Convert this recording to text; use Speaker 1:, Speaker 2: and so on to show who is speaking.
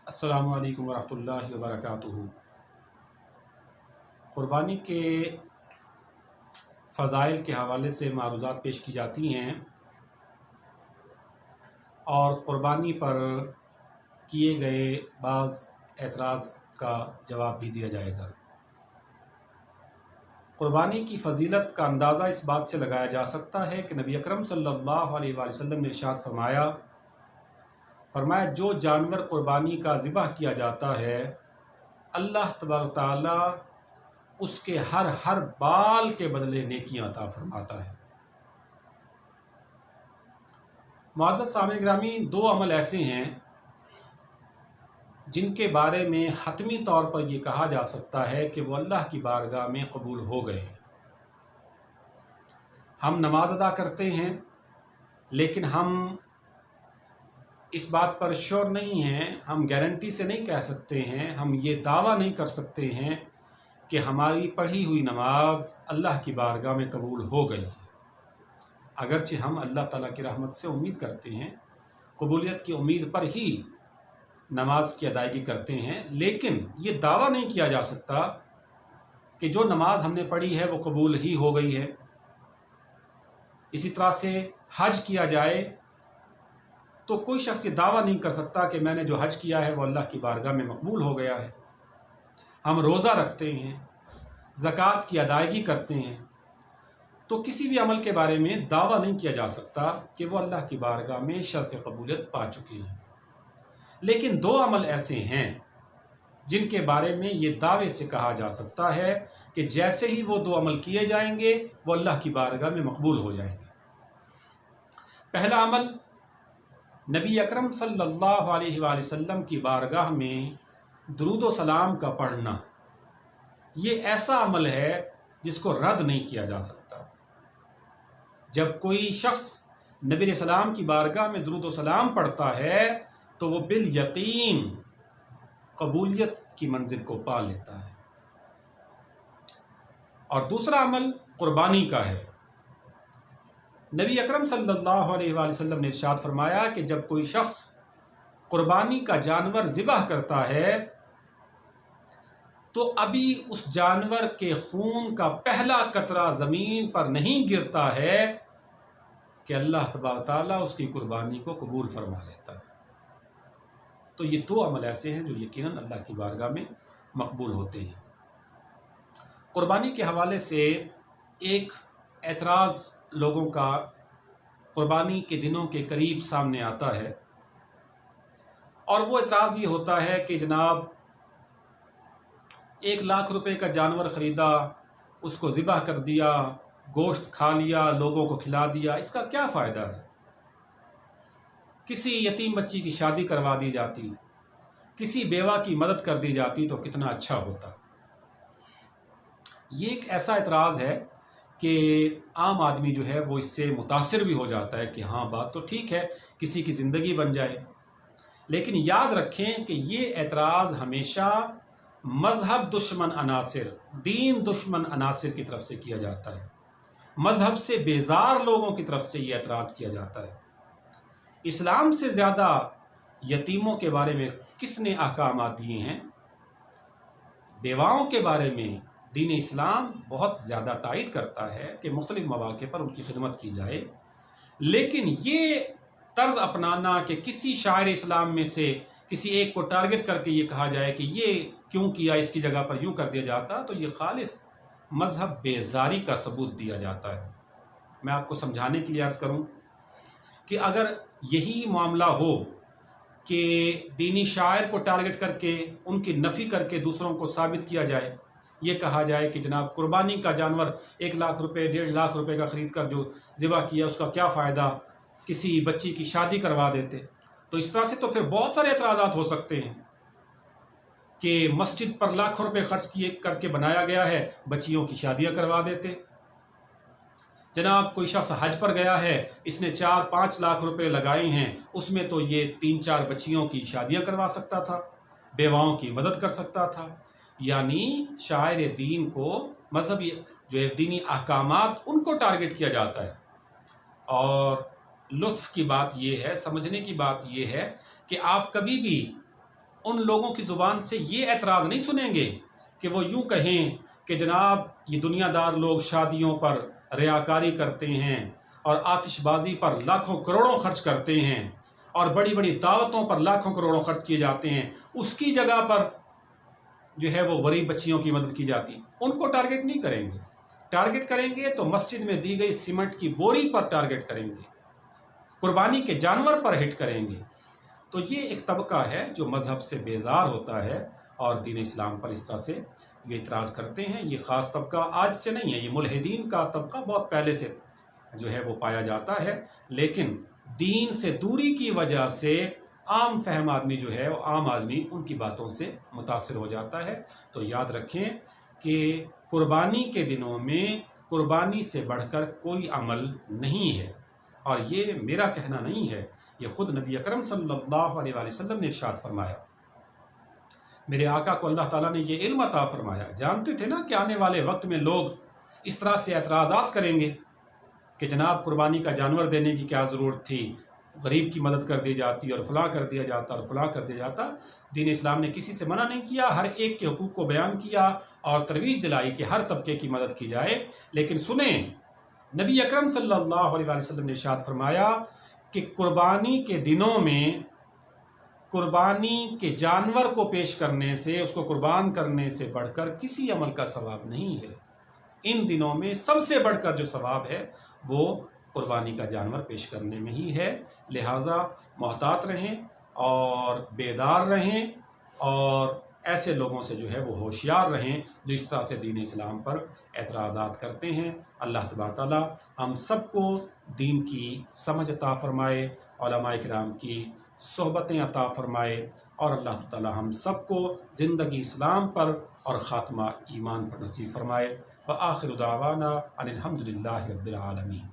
Speaker 1: अस्सलामु अलैकुम वरहमतुल्लाहि वबरकातुहू। क़ुरबानी के फ़ज़ाइल के हवाले से मारूज़ात पेश की जाती हैं और क़ुरबानी पर किए गए बाज़ एतराज़ का जवाब भी दिया जाएगा। क़ुरबानी की फ़जीलत का अंदाज़ा इस बात से लगाया जा सकता है कि नबी अकरम सल्लल्लाहु अलैहि वसल्लम ने इरशाद फरमाया जो जानवर क़ुरबानी का ज़िबह किया जाता है, अल्लाह तबारक तआला उसके हर बाल के बदले नेकियां अता फरमाता है। मुअज़्ज़ज़ सामईन गिरामी, दो अमल ऐसे हैं जिनके बारे में हतमी तौर पर यह कहा जा सकता है कि वो अल्लाह की बारगाह में कबूल हो गए। हम नमाज अदा करते हैं, लेकिन हम इस बात पर श्योर नहीं हैं, हम गारंटी से नहीं कह सकते हैं, हम ये दावा नहीं कर सकते हैं कि हमारी पढ़ी हुई नमाज अल्लाह की बारगाह में कबूल हो गई। अगरचे हम अल्लाह ताला की रहमत से उम्मीद करते हैं, कबूलियत की उम्मीद पर ही नमाज की अदायगी करते हैं, लेकिन ये दावा नहीं किया जा सकता कि जो नमाज हमने पढ़ी है वो कबूल ही हो गई है। इसी तरह से हज किया जाए तो कोई शख्स ये दावा नहीं कर सकता कि मैंने जो हज किया है वो अल्लाह की बारगाह में मकबूल हो गया है। हम रोज़ा रखते हैं, ज़कात की अदायगी करते हैं, तो किसी भी अमल के बारे में दावा नहीं किया जा सकता कि वो अल्लाह की बारगाह में शर्फ़ कबूलियत पा चुके हैं। लेकिन दो अमल ऐसे हैं जिनके बारे में ये दावे से कहा जा सकता है कि जैसे ही वो दो अमल किए जाएंगे वो अल्लाह की बारगाह में मकबूल हो जाएंगे। पहला अमल, नबी अकरम सल्लल्लाहु अलैहि वसल्लम की बारगाह में दुरूद व सलाम का पढ़ना, ये ऐसा अमल है जिसको रद्द नहीं किया जा सकता। जब कोई शख्स नबी सलाम की बारगाह में दुरूद व सलाम पढ़ता है तो वो बिल यकीन कबूलियत की मंजिल को पा लेता है। और दूसरा अमल कुर्बानी का है। नबी अकरम सल्लल्लाहु अलैहि वसल्लम ने इरशाद फरमाया कि जब कोई शख्स कुर्बानी का जानवर ज़िबह करता है तो अभी उस जानवर के खून का पहला कतरा ज़मीन पर नहीं गिरता है कि अल्लाह तबारक तआला उसकी कुर्बानी को कबूल फरमा लेता है। तो ये दो अमल ऐसे हैं जो यकीनन अल्लाह की बारगाह में मकबूल होते हैं। कुर्बानी के हवाले से एक एतराज़ लोगों का कुर्बानी के दिनों के करीब सामने आता है, और वो एतराज़ ये होता है कि जनाब 1 लाख रुपए का जानवर ख़रीदा, उसको ज़िबह कर दिया, गोश्त खा लिया, लोगों को खिला दिया, इसका क्या फ़ायदा है? किसी यतीम बच्ची की शादी करवा दी जाती, किसी बेवा की मदद कर दी जाती तो कितना अच्छा होता। ये एक ऐसा एतराज़ है कि आम आदमी जो है वो इससे मुतासिर भी हो जाता है कि हाँ, बात तो ठीक है, किसी की ज़िंदगी बन जाए। लेकिन याद रखें कि ये एतराज़ हमेशा मज़हब दुश्मन अनासिर, दीन दुश्मन अनासिर की तरफ से किया जाता है। मज़हब से बेजार लोगों की तरफ से ये एतराज़ किया जाता है। इस्लाम से ज़्यादा यतीमों के बारे में किसने अहकामात दिए हैं? बेवाओं के बारे में दीन इस्लाम बहुत ज़्यादा तायद करता है कि मुख्तलिफ़ मौक़े पर उनकी खिदमत की जाए। लेकिन ये तर्ज़ अपनाना कि किसी शायर इस्लाम में से किसी एक को टारगेट करके ये कहा जाए कि ये क्यों किया, इसकी जगह पर यूँ कर दिया जाता, तो ये खालिस मज़हब बेजारी का सबूत दिया जाता है। मैं आपको समझाने के लिए अर्ज़ करूँ कि अगर यही मामला हो कि दीनी शायर को टारगेट करके उनकी नफ़ी करके दूसरों को साबित किया जाए, ये कहा जाए कि जनाब कुर्बानी का जानवर 1 लाख रुपए 1.5 लाख रुपए का ख़रीद कर जो ज़िबा किया उसका क्या फ़ायदा, किसी बच्ची की शादी करवा देते। तो इस तरह से तो फिर बहुत सारे एतराज़ात हो सकते हैं कि मस्जिद पर लाखों रुपए खर्च किए करके बनाया गया है, बच्चियों की शादियां करवा देते। जनाब कोई शख्स हज पर गया है, इसने 4-5 लाख रुपए लगाए हैं, उसमें तो ये 3-4 बच्चियों की शादियां करवा सकता था, बेवाओं की मदद कर सकता था। यानी शायर दीन को, मज़हब जो है दीनी अहकामात, उनको टारगेट किया जाता है। और लुत्फ़ की बात यह है, समझने की बात यह है कि आप कभी भी उन लोगों की ज़ुबान से ये एतराज़ नहीं सुनेंगे कि वो यूँ कहें कि जनाब ये दुनियादार लोग शादियों पर रियाकारी करते हैं और आतिशबाजी पर लाखों करोड़ों खर्च करते हैं और बड़ी बड़ी दावतों पर लाखों करोड़ों खर्च किए जाते हैं, उसकी जगह पर जो है वो गरीब बच्चियों की मदद की जाती। उनको टारगेट नहीं करेंगे। टारगेट करेंगे तो मस्जिद में दी गई सीमेंट की बोरी पर टारगेट करेंगे, कुर्बानी के जानवर पर हिट करेंगे। तो ये एक तबका है जो मज़हब से बेजार होता है और दीन इस्लाम पर इस तरह से ये इतराज़ करते हैं। ये ख़ास तबका आज से नहीं है, ये मुल्हिदीन का तबका बहुत पहले से जो है वो पाया जाता है, लेकिन दीन से दूरी की वजह से आम फहम आदमी जो है वो आम आदमी उनकी बातों से मुतासिर हो जाता है। तो याद रखें कि कुर्बानी के दिनों में कुर्बानी से बढ़कर कोई अमल नहीं है, और ये मेरा कहना नहीं है, ये ख़ुद नबी अकरम सल्लल्लाहु अलैहि वसल्लम ने इरशाद फरमाया। मेरे आका को अल्लाह ताला ने ये इल्म अता फरमाया। जानते थे ना कि आने वाले वक्त में लोग इस तरह से एतराज़ात करेंगे कि जनाब कुर्बानी का जानवर देने की क्या ज़रूरत थी, गरीब की मदद कर दी जाती और फ़लाँ कर दिया जाता और फ़लाँ कर दिया जाता। दीन इस्लाम ने किसी से मना नहीं किया, हर एक के हुकूक़ को बयान किया और तरवीज दिलाई कि हर तबके की मदद की जाए। लेकिन सुने, नबी अकरम सल्लल्लाहु अलैहि वसल्लम ने इरशाद फरमाया कि कुर्बानी के दिनों में कुर्बानी के जानवर को पेश करने से, उसको कुर्बान करने से बढ़कर किसी अमल का सवाब नहीं है। इन दिनों में सबसे बढ़कर जो सवाब है वो कुर्बानी का जानवर पेश करने में ही है। लिहाजा मोहतात रहें और बेदार रहें और ऐसे लोगों से जो है वो होशियार रहें जो इस तरह से दीन इस्लाम पर एतराज़ात करते हैं। अल्लाह तबारक तआला हम सबको दीन की समझ अता फ़रमाए, उलमाए किराम की सोहबतें अता फ़रमाए, और अल्लाह ताला हम सबको ज़िंदगी इस्लाम पर और ख़ात्मा ईमान पर नसीब फ़रमाए। व आखिर दावाना अनिल हम्दुलिल्लाहि रब्बिल आलमीन।